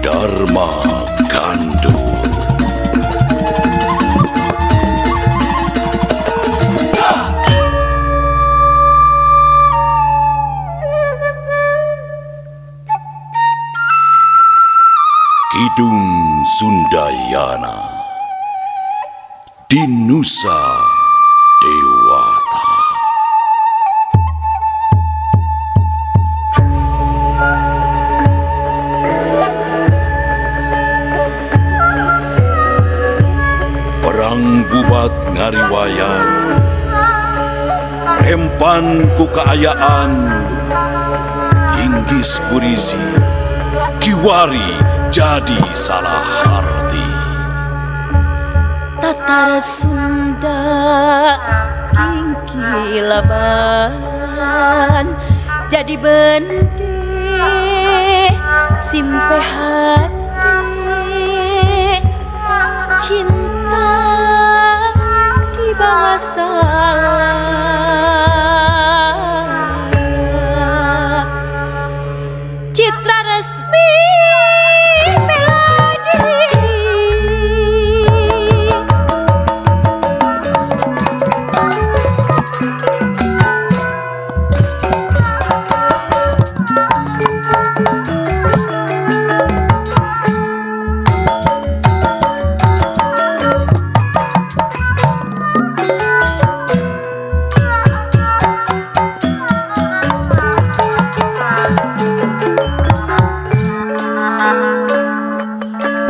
Dharma Gandur. Kidung Sundayana di Nusa Dewata. Perang bubat ngariwayat, rempan ku kaayaan, inggis kurisi, kiwari jadi salah arti. Tatar Sunda kingkilaban jadi bende simpe hati cinta di bawah salah citra resmi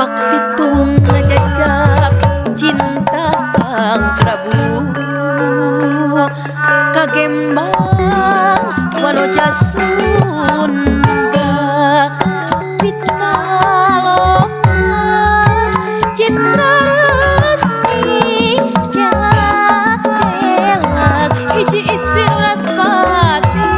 Paksitung ngejajab cinta sang Prabu kagembang wanoja Sunda pitaloka citra resmi celak-celak hiji istri Raspati.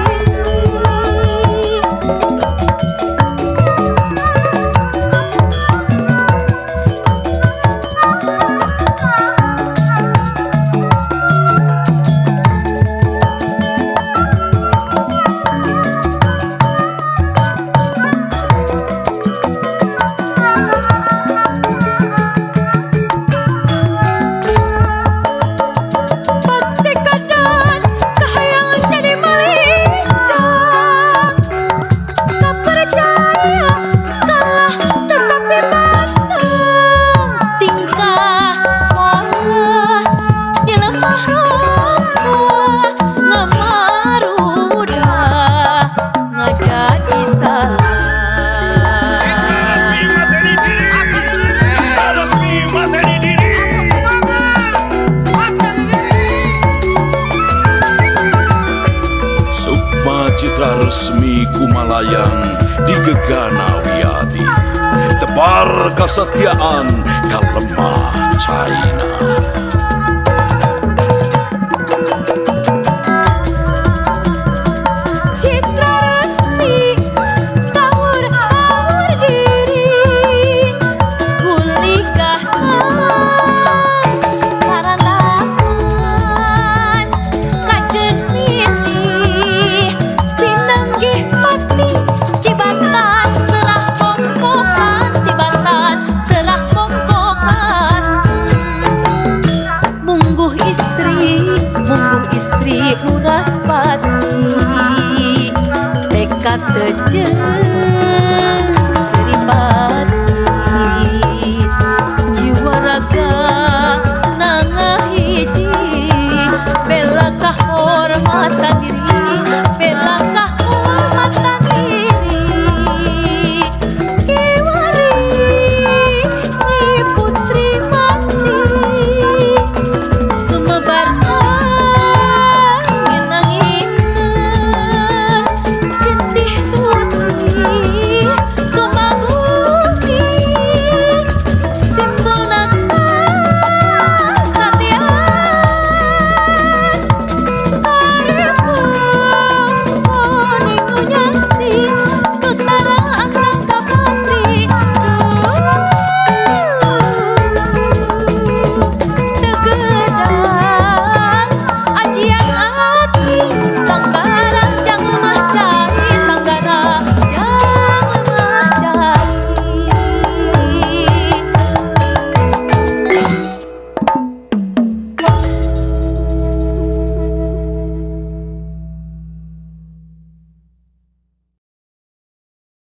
Citra resmi Kumalayang di Gegana Wiyati, tebar kesetiaan kalemah China. Citra resmi tawur-tawur diri gulikah karandangan kajen milih pinanggih pati Tibatan serah pongkokan Tibatan serah pongkokan tingkat teu